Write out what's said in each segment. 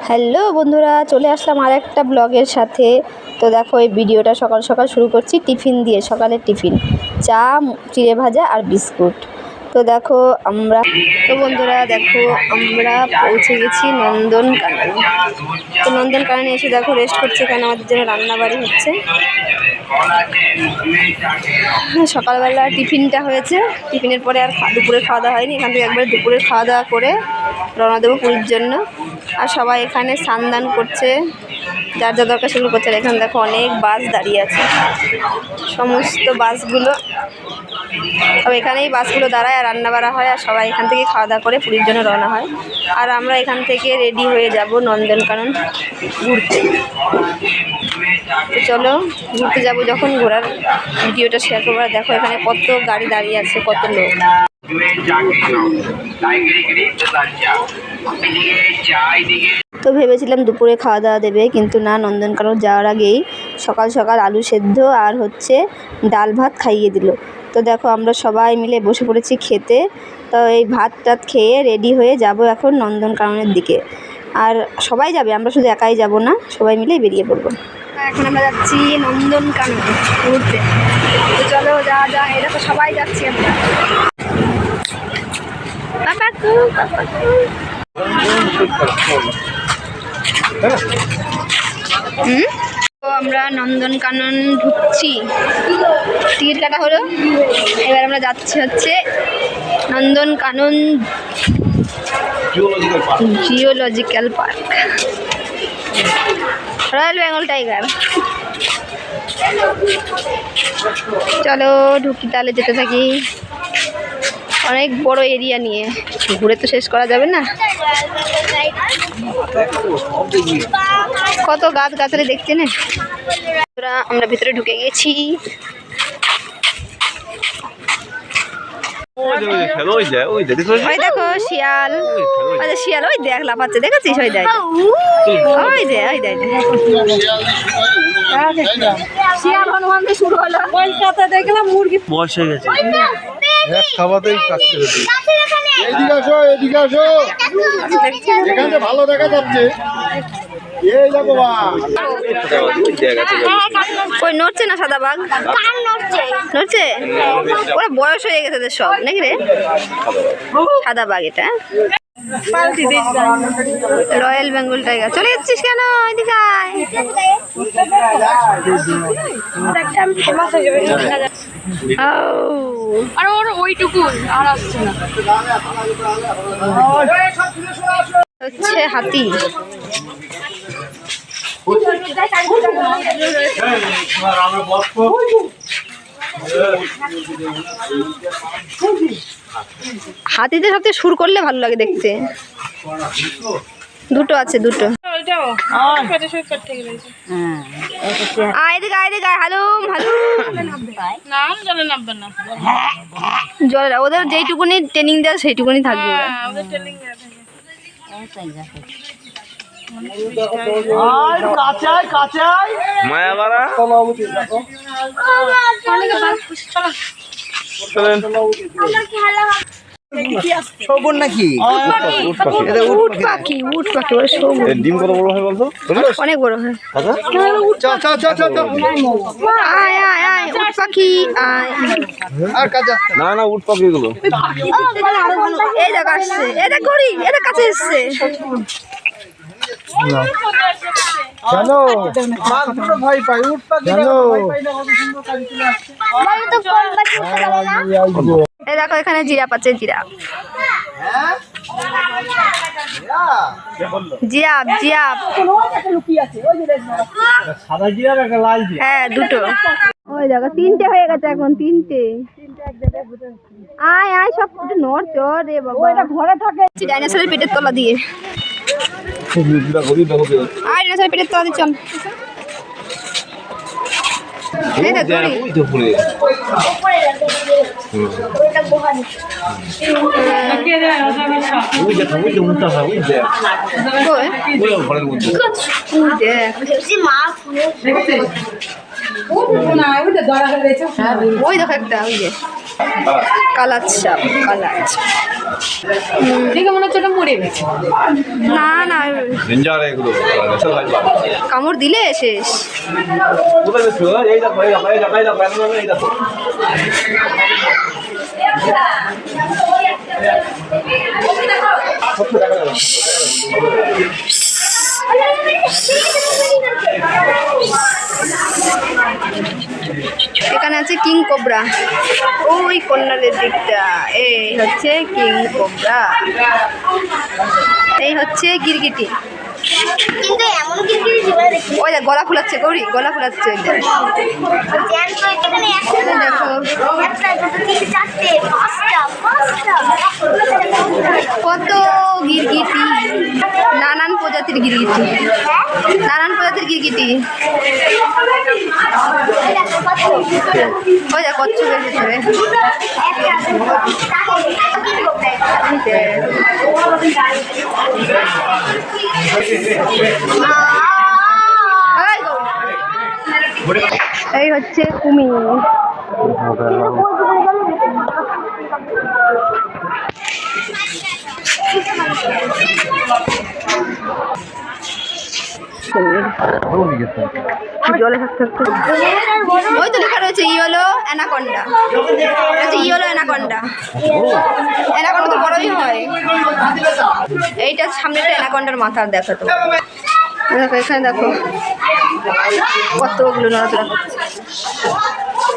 Hello বন্ধুরা, চলে আসলাম আর একটা ব্লগের সাথে। তো দেখো, এই ভিডিওটা সকাল সকাল শুরু করছি টিফিন দিয়ে। সকালের টিফিন চা, চিড়ে ভাজা আর বিস্কুট। তো দেখো বন্ধুরা দেখো, আমরা পৌঁছে গেছি নন্দনকানন। তো নন্দনকাননে এসে দেখো রেস্ট করছে, এখানে আমাদের জন্য রান্নাবাড়ি হচ্ছে। সকালবেলা টিফিনটা হয়েছে, টিফিনের পরে আর দুপুরে খাওয়া দাওয়া হয়নি। এখান থেকে একবারে দুপুরে খাওয়া দাওয়া করে রওনা দেবো পুরীর জন্য। আর সবাই এখানে স্নান করছে, যার যা দরকার সেগুলো করছে। আর এখানে দেখো অনেক বাস দাঁড়িয়ে আছে, সমস্ত বাসগুলো সব এখানেই বাসগুলো দাঁড়ায় আর রান্না বাড়া হয়। আর সবাই এখান থেকে খাওয়া দাওয়া করে পুরীর জন্য রওনা হয়। আর আমরা এখান থেকে রেডি হয়ে যাব নন্দনকানন ঘুরতে। তো চলো, ঘুরতে যাব যখন ঘোরার ভিডিওটা শেয়ার করবো। আর দেখো এখানে কত গাড়ি দাঁড়িয়ে আছে, কত লোক। তো ভেবেছিলাম দুপুরে খাওয়া দাওয়া দেবে, কিন্তু না, নন্দনকানন যাওয়ার আগেই সকাল সকাল আলু সেদ্ধ আর হচ্ছে ডাল ভাত খাইয়ে দিল। তো দেখো আমরা সবাই মিলে বসে পড়েছি খেতে। তো এই ভাত টাত খেয়ে রেডি হয়ে যাব এখন নন্দনকাননের দিকে। আর সবাই যাবে, আমরা শুধু একাই যাব না, সবাই মিলে বেরিয়ে পড়বো। এখন আমরা যাচ্ছি নন্দনকানন ঘুরতে। তো চলো যা এটা তো সবাই যাচ্ছি আমরা। তো আমরা নন্দনকানন ঢুকছি, টিকিট কাটা হলো। এবার আমরা যাচ্ছি হচ্ছে Nandankanan geological park, royal Bengal tiger. চলো ঢুকি, তাহলে যেতে থাকি। অনেক বড় এরিয়া নিয়ে, ঘুরে তো শেষ করা যাবে না। কত গাছ গাছালি দেখছে না। আমরা ভিতরে ঢুকে গেছি। ওই দেখো শিয়াল, শিয়াল ওই দেখ লাফাচ্ছে, দেখেছিস? ওই দেখ, ওই দে, ওই দেখ শিয়াল হনুমানকে শুরু হলো। দেখলাম মুরগি বয়স হয়ে গেছে, এক খাওয়াতেই কাজ করে দিই। এদিকে আসো, এদিকে আসো, এখানে ভালো দেখা যাচ্ছে। এই দেখো বা কই নড়ছে না সাদা বাঘ? নড়ছে, ওরা বয়স হয়ে গেছে ওদের সব নাকি রে? সাদা বাঘ এটা রয়্যাল বেঙ্গল টাইগার। চলে যাচ্ছিস কেন? এদিকে আয়। আর ওর ওইটুকু আর আসছে না। হচ্ছে হাতি। হাতিদের সাথে সুর করলে ভালো লাগে দেখতে। দুটো আছে, দুটো। জলে ওদের যেইটুকুনি ট্রেনিং দেয় সেইটুকুনি থাকবে। শোভন নাকি? উট পাখি, উট পাখি ডিম কত বড় হয় বলতো? অনেক বড় হয়। আয় আয় আয়, উট পাখি আয়। না না, উট পাখি গুলো এই দেখ আসছে, এটা করি, এটা কাছে এসছে। ভাই পাই উট পাখি। এই দেখো এখানে জিরাফ আছে, জিরাফ জিরাফ জিরাফ। হ্যাঁ দুটো। ওই দেখো তিনটে হয়ে গেছে এখন, তিনটে। আয় আয়, সব নড় চড় রে বাবা, এটা ঘরে থাকে ডাইনোসরের পেটের তলা দিয়ে। আয় ডাইনোসরের পেটের তলা দিয়ে চল। ওই দেখো একটা ওই যে কালাচ সাপ কালাচ। দেখে মনে হচ্ছে ওটা মরে গেছে। না না ডেঞ্জার এগুলো কামড় দিলে শেষ। কোথায় বেশি এই দেখো এই দেখো এই দেখো এই দেখো এই দেখো এখানে আছে কিং কোবরা, ওই কর্নারের দিকটা। এই হচ্ছে কিং কোবরা, এই হচ্ছে গিরগিটি। কিন্তু এমন কিরকিরি জীবনে দেখি ওই দেখ গলা ফুলাচ্ছে গৌরী, গলা ফুলাচ্ছে ওই দেখ। জ্যান্ত এখানে একটা না দেখো একটা দুটো তিনটে চারটে পাঁচটা কত গিরগিটি, নানান প্রজাতির গিরগিটি, নানান প্রজাতির গিরগিটি। ওই দেখ কচ্ছপের ভিতরে এই হচ্ছে কুমির। জলে থাকতে থাকতে ওই তো লেখা রয়েছে ইয়েলো অ্যানাকন্ডা, আচ্ছা ইয়েলো অ্যানাকন্ডা। অ্যানাকন্ডা তো বড়ই হয়। এইটা সামনেটা অ্যানাকন্ডার মাথার দেখা তো দেখো, এখানে দেখো কতগুলো নড়াচড়া করছে,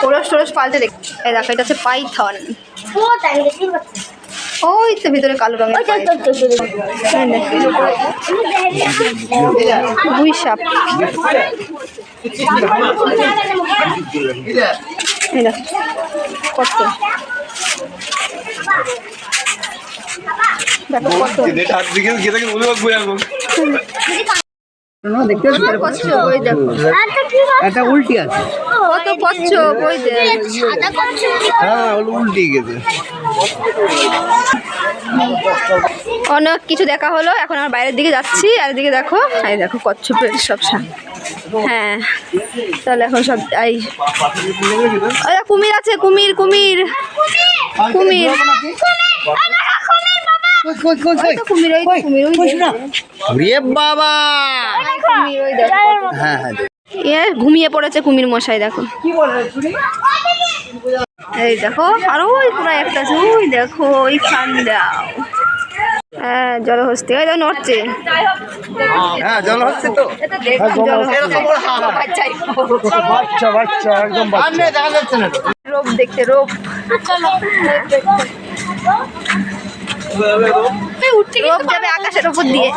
খোলস টোলস পাল্টে দেখ। এই দেখো এটা হচ্ছে পাইথন, ওই তো ভিতরে কালো রঙের গুই সাপ। এই দেখো কত, দেখো কত হাত দিকে গিয়ে দেখে বলে বই এখন দেখতে আমার কচ্ছপ, ওই দেখো একটা উল্টি আছে। কত কচ্ছপ, ওই দেখ। হ্যাঁ উল্টি গেছে। অনেক কিছু দেখা হলো, এখন আমার বাইরের দিকে যাচ্ছি। আর এদিকে দেখো, এই দেখো কচ্ছপের সব হ্যাঁ তাহলে এখন সব এই কুমির আছে, কুমির কুমির কুমির কুমির ওই কুমির ওই বাবা কুমির ওই দেখো। হ্যাঁ হ্যাঁ এ ঘুমিয়ে পড়েছে কুমির মশাই, দেখো এই দেখো। আর ওই পুরো একটা আছে, ওই দেখো ওই খান্ডা। হ্যাঁ জলহস্তি, ওই দেখো নড়ছে। হ্যাঁ জল হচ্ছে তো বাচ্চা বাচ্চা একদম বাচ্চা দেখা যাচ্ছে না। রোপ দেখতে, রোপ রোপ যাবে আকাশের উপর দিয়ে।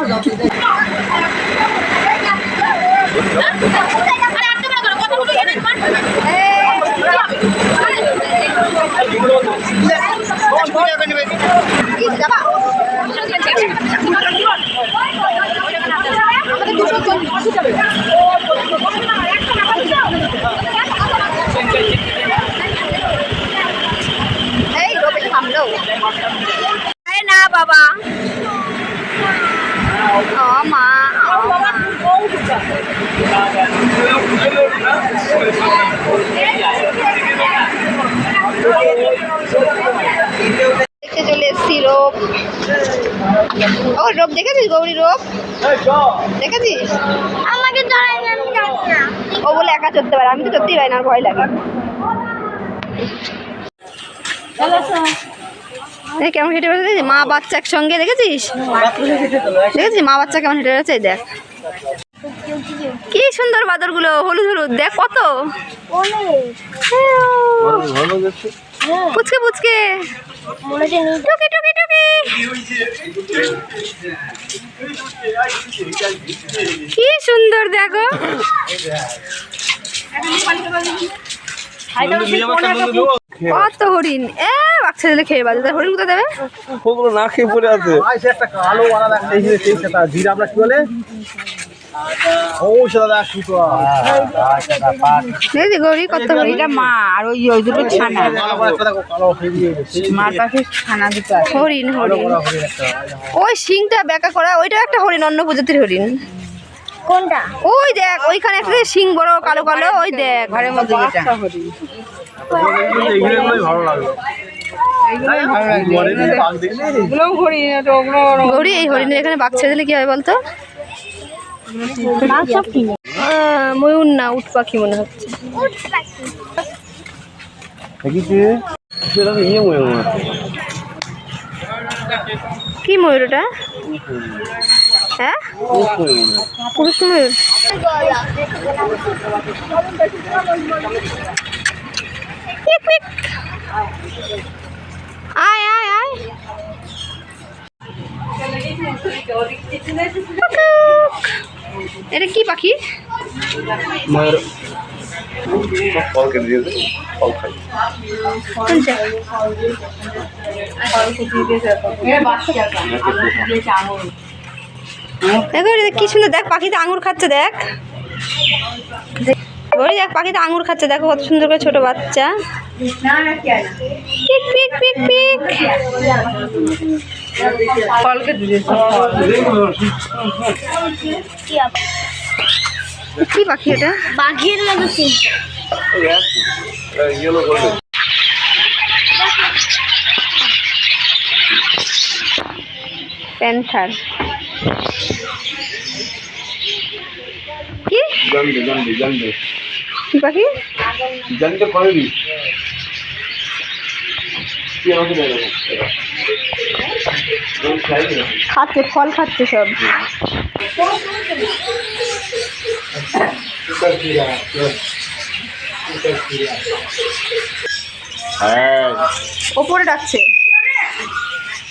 এই রোপে থামলো না বাবা। ও মা দেখতে চলে এসছি রোপ। ও রোপ দেখেছিস গৌরী, রোপ দেখেছিস? আমাকে ধরাই না, আমি জানি না। ও বলে একা চড়তে পারে, আমি তো চড়তেই পারি না, আর ভয় লাগে। কেমন হেঁটে বেড়াচ্ছে দেখেছিস? মা বাচ্চা একসঙ্গে দেখেছিস? দেখেছিস মা বাচ্চা কেমন হেঁটে বেড়াচ্ছে? দেখ কি সুন্দর বাদরগুলো, হলুদ হলুদ, দেখ কত পুচকে পুচকে টুকি টুকি টুকি। কি সুন্দর দেখো। কত হরিণ, বাচ্চা দিলে খেয়ে বাজে। হরিণ কোথায় দেবে? ওগুলো না খেয়ে পড়ে আছে। একটা কালো বানা দেখতে জিরা আমরা কি বলে ও সেটা দেখেছি গৌরী কত হরিণ। মা আর ওই ওই দুটো ছানা, মার পাশে ছানা দুটো আছে। হরিণ হরিণ, ওই শিংটা বেঁকা করা, ওইটা একটা হরিণ, অন্য প্রজাতির হরিণ। কোনটা? ওই দেখ ওইখানে একটা সিং বড় কালো কালো, ওই দেখ ঘরের মধ্যে যেটা এইগুলোই ভালো লাগলো। ভালো লাগছে হরিণের বাঘ দেখলি? ওগুলোও ঘুরি না তো ওগুলো গৌরী, এই হরিণের এখানে বাঘ ছেড়ে দিলে কি হয় বলতো? ময়ূর না, উট পাখি মনে হচ্ছে। দেখিছি সেটা তো ইয়ে মনে হয়। কি ময়ূর ওটা? হ্যাঁ, পুরুষ ময়ূর। Pick, pick. আয় আয় আয়। এটা কি পাখি? ময়ূর ফল কেটে দিয়েছে, ফল খাই। কোনটা? দেখো এটা কি সুন্দর, দেখ পাখিতে আঙুর খাচ্ছে, দেখ ওই দেখ পাখিতে আঙুর খাচ্ছে, দেখো কত সুন্দর করে ছোট বাচ্চা। পিক পিক পিক পিক। ফলকে দিয়েছে কি পাখি এটা? বাঘের মতো চিন্তা। Yellow golden. প্যান্থার। কি গন্ধে গন্ধে গন্ধে কি পাখি? গন্ধে করেনি কি আমাকে দেয় না খাচ্ছে, ফল খাচ্ছে সব। হ্যাঁ ওপরে ডাকছে।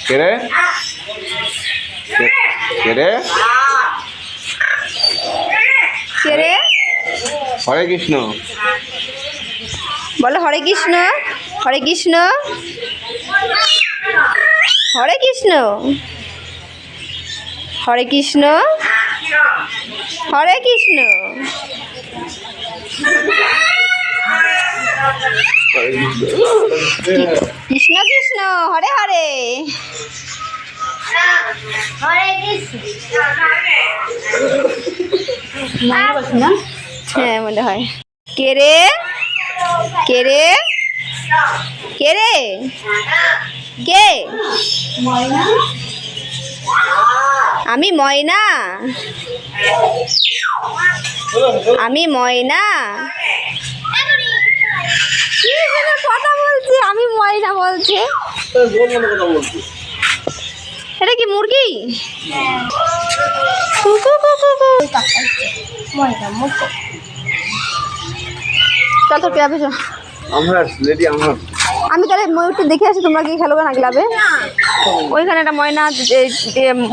কে রে কে রে? কে রে? হরে কৃষ্ণ বলো হরে কৃষ্ণ, হরে কৃষ্ণ, হরে কৃষ্ণ, হরে কৃষ্ণ, হরে কৃষ্ণ। কৃষ্ণ কৃষ্ণ হরে হরে। হরে কৃষ্ণ। হ্যাঁ মনে হয়। কে রে? কে রে? কে রে? কে? আমি ময়না, আমি ময়না। কি যেন কথা বলছে, আমি ময়না বলছে। এটা কি মুরগি? কু কু কু কু কু। চল তো ক্লাবে চল। আমরা লেডি আমরা আমি তাহলে ময়ূরটা দেখে আসি, তোমরা কি খেলবে না ক্লাবে? ওইখানে একটা ময়না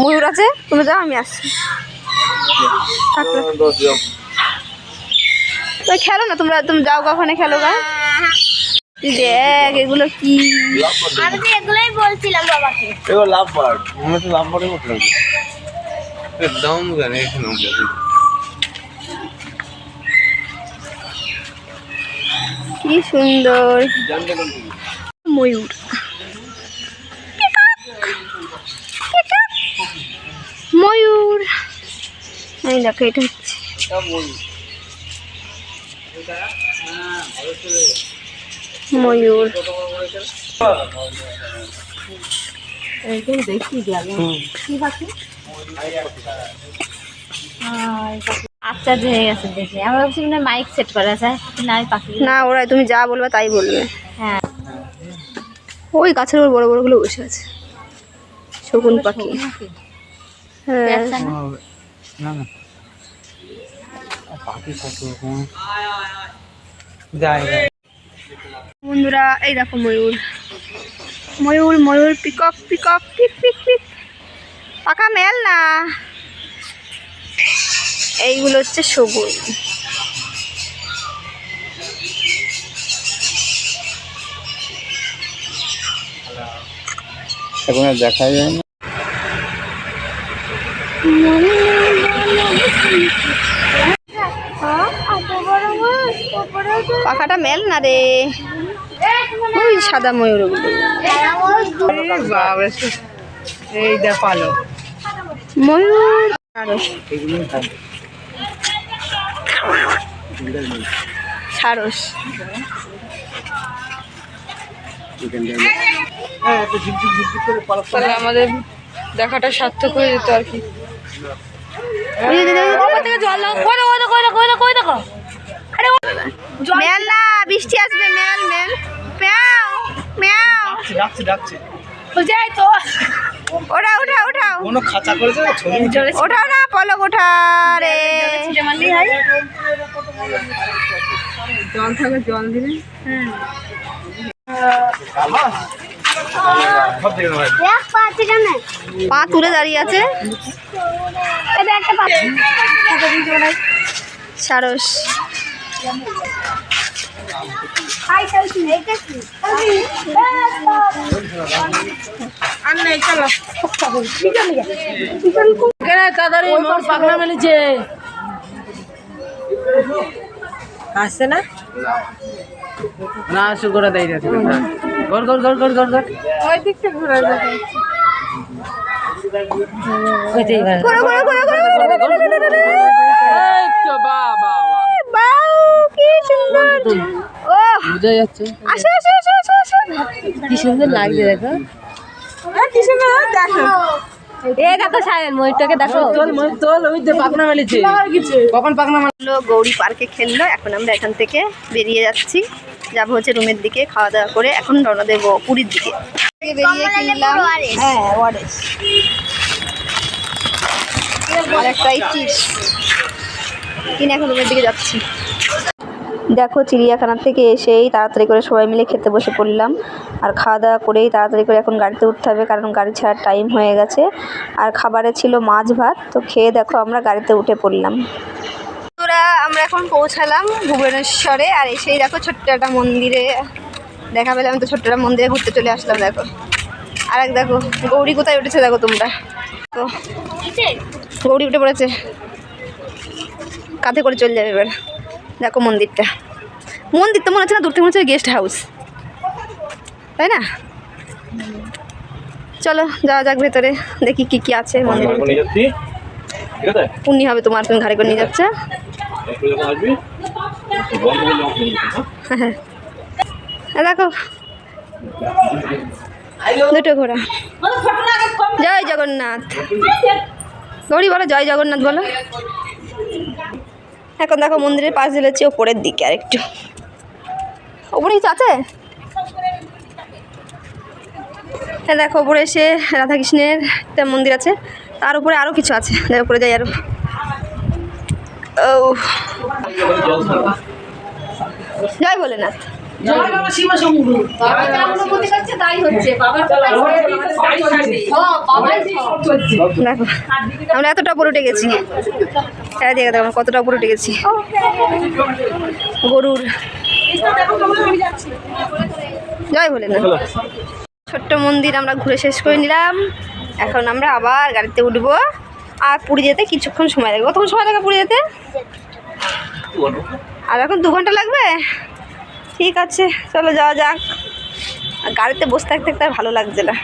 ময়ূর আছে, তুমি যাও আমি আসছি। ওই খেলো না তোমরা, তুমি যাও ওখানে খেলো গা। তুই দেখ এগুলো কি। আমি তো এগুলোই বলছিলাম বাবাকে। এগুলো লাভ বার্ড, আমরা তো লাভ বার্ডে করতে লাগবে। দাম জানে এখানে কি সুন্দর ময়ূর। ময়ূর এই দেখো, এটা হচ্ছে ময়ূর। দেখি আশ্চর্য হয়ে গেছে দেখে। আমরা ভাবছি মানে মাইক সেট করা আছে, না ওই পাখি। না ওরা তুমি যা বলবে তাই বলবে। হ্যাঁ ওই গাছের উপর বড় বড়গুলো বসে আছে, শকুন পাখি। হ্যাঁ ব্যবসা না? না না পাখি কত রকম যায়। বন্ধুরা এই দেখো ময়ূর, ময়ূর ময়ূর, পিকক পিকক, পিক পিক পিক। পাকা মেল না, এইগুলো হচ্ছে শগুন। এখন আর দেখা যায় না। পাখাটা মেল না রে, ওই সাদা ময়ূর ওগুলো। বাবা এই দেখালো ময়ূর আরো সারস। হ্যাঁ একটু ঝিকঝিক ঝিকঝিক করে পালক তাহলে আমাদের দেখাটা সার্থক হয়ে যেত আর কি। মেল না, বৃষ্টি আসবে। মেল মেল প্যাও ম্যাও। ডাকছে ডাকছে ওঠা ওঠা ওঠাও, কোনো খাঁচা করেছে না ছবি ওঠাও না, পলক ওঠা রে। জল থাকবে, জল দিলে সব দেখে ভাই দেখ পাচ্ছি কেন পা তুলে দাঁড়িয়ে আছে এটা একটা পা সারস। খাই খাইছি এইটা কি আর নেই, চলো তাড়াতাড়ি মোর পাগলা মেলেছে। আসছে না না শুরু করে দেয় গর গর গর গর গর গর ওই দিকটা ঘোরা যাবে। ওইটাই ঘোরো ঘোরো ঘোরো ঘোরো এই তো বাবা বাউ, কি সুন্দর। ও বুঝা যাচ্ছে আসো আসো আসো আসো আসো। কি সুন্দর লাগছে, দেখো কি সুন্দর দেখো। এ দেখো সায়ন ময়ূরটাকে দেখো। তোল ময়ূর তোল, ওই যে পাখনা মেলেছে। কখন পাখনা হলো গৌরী পার্কে খেললো। এখন আমরা এখান থেকে বেরিয়ে যাচ্ছি, যাবো হচ্ছে রুমের দিকে। খাওয়া দাওয়া করে এখন রওনা দেবো পুরীর দিকে। বেরিয়ে কিনলাম হ্যাঁ ওয়ারেস আর একটা চিপস কিনে এখন রুমের দিকে যাচ্ছি। দেখো চিড়িয়াখানা থেকে এসেই তাড়াতাড়ি করে সবাই মিলে খেতে বসে পড়লাম। আর খাওয়া দাওয়া করেই তাড়াতাড়ি করে এখন গাড়িতে উঠতে হবে, কারণ গাড়ি ছাড়ার টাইম হয়ে গেছে। আর খাবারে ছিল মাছ ভাত, তো খেয়ে দেখো আমরা গাড়িতে উঠে পড়লাম। তোরা আমরা এখন পৌঁছালাম ভুবনেশ্বরে। আর এসেই দেখো ছোট্ট একটা মন্দিরে দেখা পেলাম, তো ছোট্ট একটা মন্দিরে ঘুরতে চলে আসলাম। দেখো আর এক দেখো গৌরী কোথায় উঠেছে দেখো তোমরা, তো গৌরী উঠে পড়েছে, কাঁধে করে চলে যাবে এবার। দেখো মন্দিরটা, মন্দির তো মনে হচ্ছে না, দূর থেকে মনে হচ্ছে গেস্ট হাউস, তাই না? চলো যাওয়া যাক ভেতরে, দেখি কি কি আছে মন্দিরে। নিয়ে যাচ্ছি, ঠিক আছে? পুণ্যি হবে তোমার, তুমি ঘাড়ে করে নিয়ে যাচ্ছে। একটু যখন আসবি বন্ধ করে যাও, দেখো দুটো ঘোড়া। জয় জগন্নাথ। গৌরী বলো জয় জগন্নাথ বলো। এখন দেখো মন্দিরের পাশ দিলেছি ওপরের দিকে, আর একটু ওপরে কিছু আছে। হ্যাঁ দেখো ওপরে এসে রাধাকৃষ্ণের একটা মন্দির আছে, তার উপরে আরও কিছু আছে। দেখো উপরে যাই আরও। ও জয় ভোলেনাথ। দেখো আমরা এতটা উপরে উঠে গেছি, দেখো আমরা কতটা উপরে উঠে গেছি। গরুর জয় ভোলেনাথ। ছোট্ট মন্দির আমরা ঘুরে শেষ করে নিলাম। এখন আমরা আবার গাড়িতে উঠবো, আর পুরী যেতে কিছুক্ষণ সময় লাগবে। কতক্ষণ সময় লাগবে পুরী যেতে? আর এখন 2 ঘন্টা লাগবে। ঠিক আছে চলো যাওয়া যাক। আর গাড়িতে বসে থাকতে থাকতে আর ভালো লাগছে না,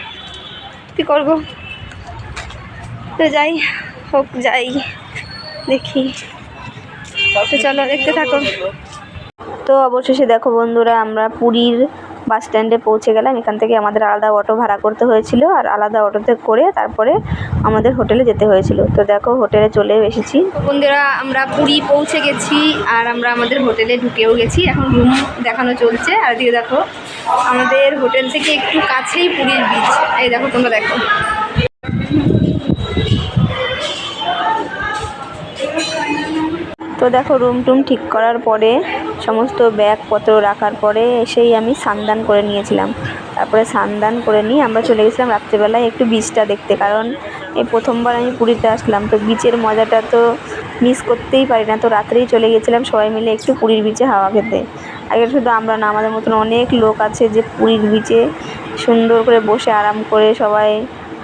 কী করবো। তো যাই হোক, যাই দেখি। তো চলো দেখতে থাকো। তো অবশেষে দেখো বন্ধুরা আমরা পুরীর বাস স্ট্যান্ডে পৌঁছে গেলাম। এখান থেকে আমাদের আলাদা অটো ভাড়া করতে হয়েছিল, আর আলাদা অটোতে করে তারপরে আমাদের হোটেলে যেতে হয়েছিল। তো দেখো হোটেলে চলেও এসেছি বন্ধুরা, আমরা পুরী পৌঁছে গেছি, আর আমরা আমাদের হোটেলে ঢুকেও গেছি। এখন রুম দেখানো চলছে। আর দিয়ে দেখো আমাদের হোটেল থেকে একটু কাছেই পুরীর বিচ। এই দেখো তোমরা দেখো। তো দেখো রুম টুম ঠিক করার পরে সমস্ত ব্যাগপত্র রাখার পরে এসেই আমি স্নান করে নিয়েছিলাম। তারপরে স্নান করে নিয়ে আমরা চলে গেছিলাম রাত্রেবেলায় একটু বিচটা দেখতে, কারণ এই প্রথমবার আমি পুরীতে আসলাম, তো বিচের মজাটা তো মিস করতেই পারি না। তো রাত্রেই চলে গেছিলাম সবাই মিলে একটু পুরীর বিচে হাওয়া খেতে। আগে শুধু আমরা না, আমাদের মতন অনেক লোক আছে যে পুরীর বিচে সুন্দর করে বসে আরাম করে সবাই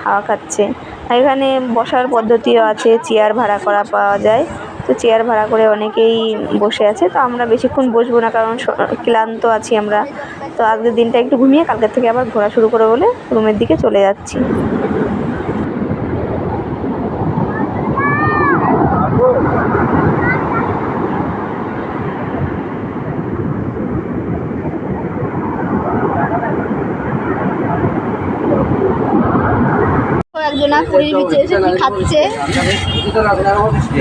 হাওয়া খাচ্ছে। আর এখানে বসার পদ্ধতিও আছে, চেয়ার ভাড়া করা পাওয়া যায়। তো চেয়ার ভাড়া করে অনেকেই বসে আছে। তো আমরা বেশিক্ষণ বসবো না, কারণ ক্লান্ত আছি আমরা। তো আজকের দিনটা একটু ঘুমিয়ে কালকের থেকে আবার ঘোরা শুরু করে বলে রুমের দিকে চলে যাচ্ছি। পুরীর বিচে এসে কি খাচ্ছে,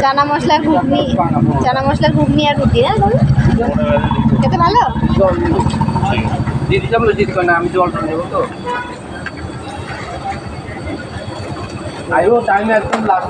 চানা মশলা ঘুগনি, চানা মশলা ঘুগনি আর রুটি। হ্যাঁ বলো, খেতে ভালো। জিত যাবো, জিত করে না, আমি জল দেবো তো। আইও টাইম একদম লাস্ট